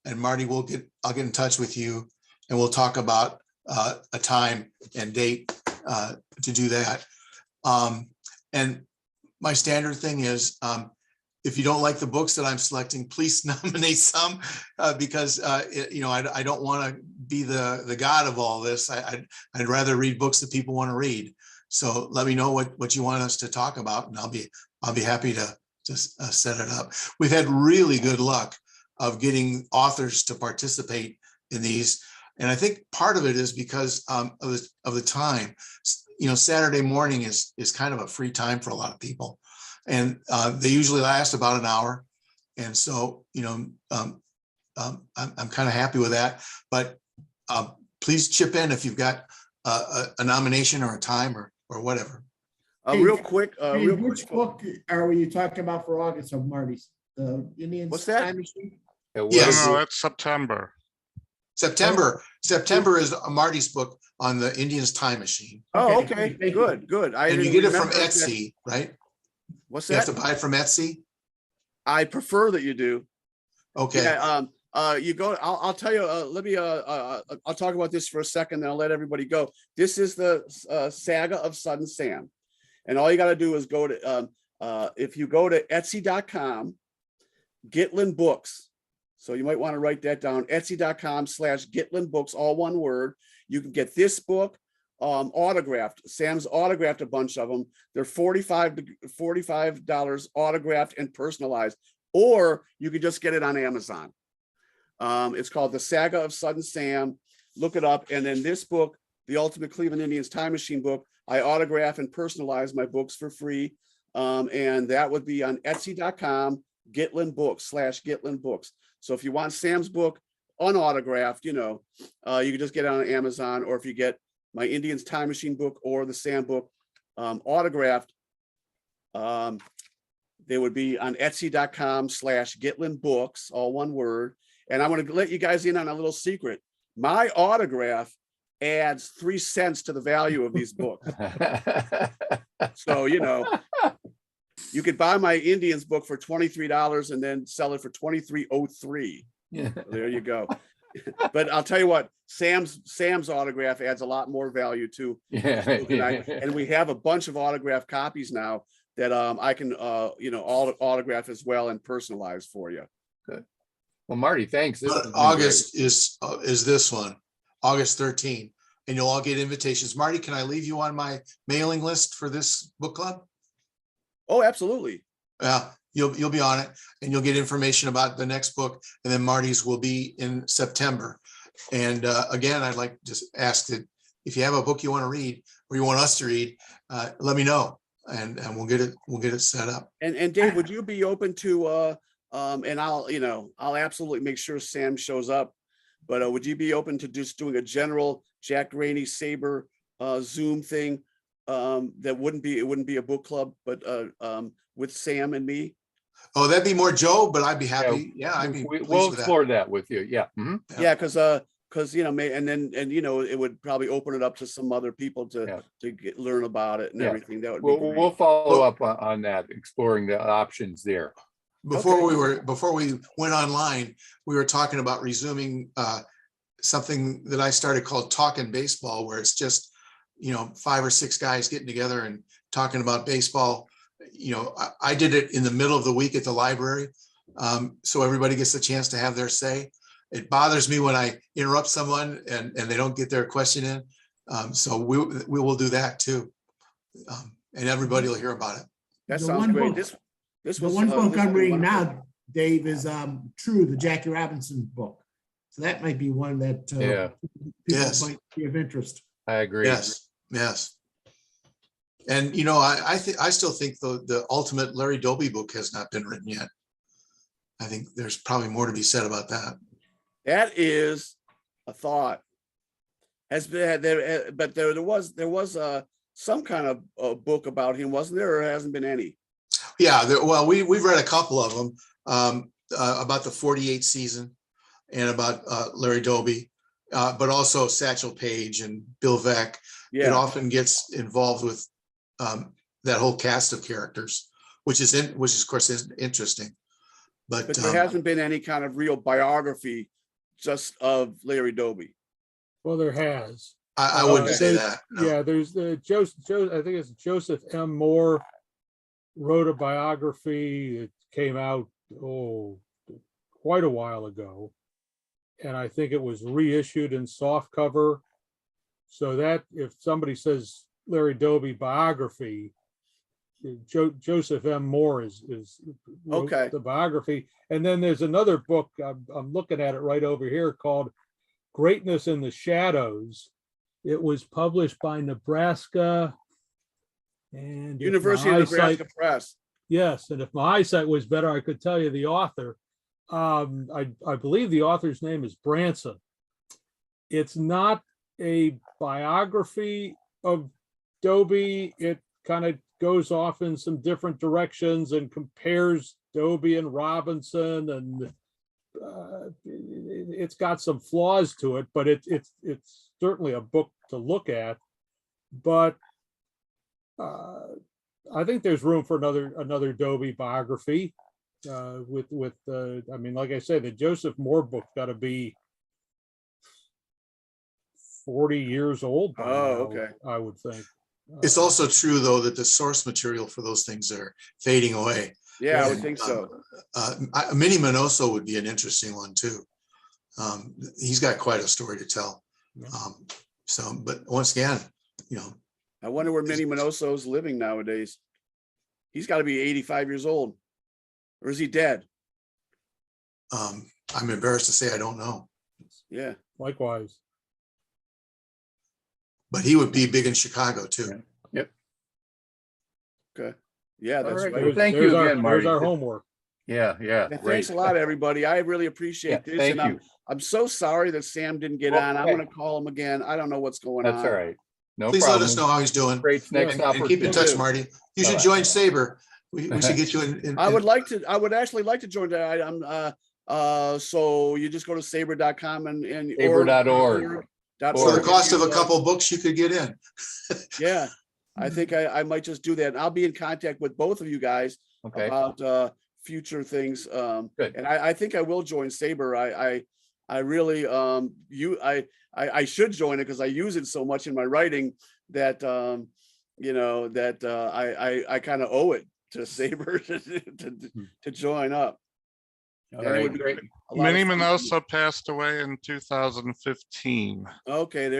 [SPEAKER 3] And Marty, I'll get in touch with you, and we'll talk about a time and date to do that. And my standard thing is, if you don't like the books that I'm selecting, please nominate some, because I don't want to be the god of all this. I'd rather read books that people want to read. So let me know what you want us to talk about, and I'll be happy to set it up. We've had really good luck of getting authors to participate in these, and I think part of it is because of the time. Saturday morning is kind of a free time for a lot of people, and they usually last about an hour, and so I'm kind of happy with that. But please chip in if you've got a nomination or a time or whatever.
[SPEAKER 1] Real quick.
[SPEAKER 5] Which book are you talking about for August of Marty's? The Indians?
[SPEAKER 1] What's that?
[SPEAKER 5] Time Machine?
[SPEAKER 3] Yes.
[SPEAKER 4] No, it's September.
[SPEAKER 3] September is Marty's book on the Indians Time Machine.
[SPEAKER 1] Oh, okay. Good.
[SPEAKER 3] And you get it from Etsy, right?
[SPEAKER 1] What's
[SPEAKER 3] You
[SPEAKER 1] that?
[SPEAKER 3] have to buy it from Etsy?
[SPEAKER 1] I prefer that you do.
[SPEAKER 3] Okay.
[SPEAKER 1] Yeah, You go, I'll tell you, let me, I'll talk about this for a second, then I'll let everybody go. This is the Saga of Sudden Sam. And all you got to do is go to, if you go to Etsy.com, Gitlin Books. So you might want to write that down, Etsy.com/Gitlin Books, all one word. You can get this book autographed. Sam's autographed a bunch of them. They're $45 autographed and personalized, or you can just get it on Amazon. It's called The Saga of Sudden Sam. Look it up. And then this book, The Ultimate Cleveland Indians Time Machine book, I autograph and personalize my books for free. And that would be on Etsy.com, Gitlin Books /Gitlin Books. So if you want Sam's book unautographed, you know, you can just get it on Amazon, or if you get my Indians Time Machine book or the Sam book autographed, they would be on Etsy.com/Gitlin Books, all one word. And I'm going to let you guys in on a little secret. My autograph adds 3 cents to the value of these books. So, you know, you could buy my Indians book for $23 and then sell it for $23.03.
[SPEAKER 2] Yeah.
[SPEAKER 1] There you go. But I'll tell you what, Sam's autograph adds a lot more value too.
[SPEAKER 2] Yeah.
[SPEAKER 1] And we have a bunch of autographed copies now that I can you know, autograph as well and personalize for you.
[SPEAKER 2] Good. Well, Marty, thanks. This has been
[SPEAKER 3] August is this one, August 13, and you'll all get invitations. Marty, can I leave you on my mailing list for this book club?
[SPEAKER 1] Oh, absolutely.
[SPEAKER 3] Yeah, you'll be on it, and you'll get information about the next book, and then Marty's will be in September. And again, I'd like to just ask that if you have a book you want to read or you want us to read, let me know, and we'll get it set up.
[SPEAKER 1] And Dave, would you be open to and I'll absolutely make sure Sam shows up, but would you be open to just doing a general Jack Graney SABR Zoom thing? That wouldn't be a book club, but with Sam and me.
[SPEAKER 3] Oh, that'd be more Joe, but I'd be happy. Yeah, I'd be pleased
[SPEAKER 2] We'll
[SPEAKER 3] with that.
[SPEAKER 2] explore that with you. Yeah. Mhm.
[SPEAKER 1] Yeah, because you know, it would probably open it up to some other people to learn about it and
[SPEAKER 2] Yeah.
[SPEAKER 1] everything. That would be
[SPEAKER 2] We'll
[SPEAKER 1] great.
[SPEAKER 2] follow up on that, exploring the options there.
[SPEAKER 3] Before we went online, we were talking about resuming something that I started called Talking Baseball, where it's just, you know, 5 or 6 guys getting together and talking about baseball. You know, I did it in the middle of the week at the library, so everybody gets a chance to have their say. It bothers me when I interrupt someone and they don't get their question in. So we will do that too, and everybody will hear about it.
[SPEAKER 1] That
[SPEAKER 5] The
[SPEAKER 1] sounds
[SPEAKER 5] one
[SPEAKER 1] great.
[SPEAKER 5] book-
[SPEAKER 1] This
[SPEAKER 5] The
[SPEAKER 1] was
[SPEAKER 5] one book
[SPEAKER 1] this
[SPEAKER 5] I'm
[SPEAKER 1] has been
[SPEAKER 5] reading
[SPEAKER 1] wonderful.
[SPEAKER 5] now, Dave, is True, the Jackie Robinson book. So that might be one that
[SPEAKER 2] Yeah.
[SPEAKER 5] people
[SPEAKER 3] Yes.
[SPEAKER 5] might be of interest.
[SPEAKER 2] I agree.
[SPEAKER 3] Yes. And you know, I still think the ultimate Larry Doby book has not been written yet. I think there's probably more to be said about that.
[SPEAKER 1] That is a thought. Has been there, but there was some kind of a book about him, wasn't there, or hasn't been any?
[SPEAKER 3] Yeah, well, we've read a couple of them about the 48 season and about Larry Doby, but also Satchel Paige and Bill Veeck. It
[SPEAKER 1] Yeah,
[SPEAKER 3] often gets involved with that whole cast of characters, which is of course interesting. But
[SPEAKER 1] there hasn't been any kind of real biography just of Larry Doby.
[SPEAKER 6] Well, there has.
[SPEAKER 3] I wouldn't say
[SPEAKER 6] there's-
[SPEAKER 3] that. No.
[SPEAKER 6] Yeah, there's the I think it's Joseph M. Moore wrote a biography. It came out quite a while ago, and I think it was reissued in softcover. So that if somebody says Larry Doby biography, Joseph M. Moore is wrote
[SPEAKER 1] Okay.
[SPEAKER 6] the biography. And then there's another book, I'm looking at it right over here, called Greatness in the Shadows. It was published by Nebraska and
[SPEAKER 1] University of Nebraska Press.
[SPEAKER 6] Yes, and if my eyesight was better, I could tell you the author. I believe the author's name is Branson. It's not a biography of Doby. It kind of goes off in some different directions and compares Doby and Robinson, and it's got some flaws to it, but it's certainly a book to look at. But I think there's room for another Doby biography. I mean, like I said, the Joseph Moore book got to be 40 years old by
[SPEAKER 1] Oh,
[SPEAKER 6] now,
[SPEAKER 1] okay.
[SPEAKER 6] I would think.
[SPEAKER 3] It's also true, though, that the source material for those things are fading away.
[SPEAKER 1] Yeah, I would
[SPEAKER 3] And,
[SPEAKER 1] think so.
[SPEAKER 3] Minnie Minoso would be an interesting one too. He's got quite a story to tell.
[SPEAKER 6] Yeah.
[SPEAKER 3] So, but once again,
[SPEAKER 1] I wonder where Minnie Minoso's living nowadays. He's got to be 85 years old. Or is he dead?
[SPEAKER 3] I'm embarrassed to say I don't know,
[SPEAKER 1] Yeah.
[SPEAKER 6] Likewise.
[SPEAKER 3] but he would be big in Chicago too.
[SPEAKER 1] Okay. Yeah,
[SPEAKER 2] All
[SPEAKER 1] that's
[SPEAKER 2] right.
[SPEAKER 1] right.
[SPEAKER 2] Well, thank
[SPEAKER 6] There's
[SPEAKER 2] you
[SPEAKER 6] our-
[SPEAKER 2] again, Marty.
[SPEAKER 6] There's our homework.
[SPEAKER 2] Yeah,
[SPEAKER 1] Yeah,
[SPEAKER 2] great.
[SPEAKER 1] thanks a lot, everybody. I really appreciate this.
[SPEAKER 2] Thank
[SPEAKER 1] And
[SPEAKER 2] you.
[SPEAKER 1] I'm so sorry that Sam didn't get on. I'm
[SPEAKER 2] Okay.
[SPEAKER 1] going to call him again. I don't know what's going on.
[SPEAKER 2] That's all right. No
[SPEAKER 3] Please
[SPEAKER 2] problem.
[SPEAKER 3] let us know how he's doing.
[SPEAKER 2] Great next
[SPEAKER 3] And keep in
[SPEAKER 2] opportunity.
[SPEAKER 3] touch, Marty. You should
[SPEAKER 2] Bye-bye.
[SPEAKER 3] join SABR. We should get you in.
[SPEAKER 1] I would actually like to join that. So you just go to saber.com and
[SPEAKER 2] Saber.org.
[SPEAKER 3] For the
[SPEAKER 2] Or-
[SPEAKER 3] cost of a couple books, you could get in.
[SPEAKER 1] Yeah, I think I might just do that. And I'll be in contact with both of you guys
[SPEAKER 2] Okay,
[SPEAKER 1] about future things.
[SPEAKER 2] Good.
[SPEAKER 1] And I think I will join Saber. I really I should join it because I use it so much in my writing that I kind of owe it to Saber to join up.
[SPEAKER 2] all
[SPEAKER 1] And it
[SPEAKER 2] right,
[SPEAKER 1] would be
[SPEAKER 2] great.
[SPEAKER 1] a lot of
[SPEAKER 4] Minnie
[SPEAKER 1] fun.
[SPEAKER 4] Minoso passed away in 2015.
[SPEAKER 1] Okay, there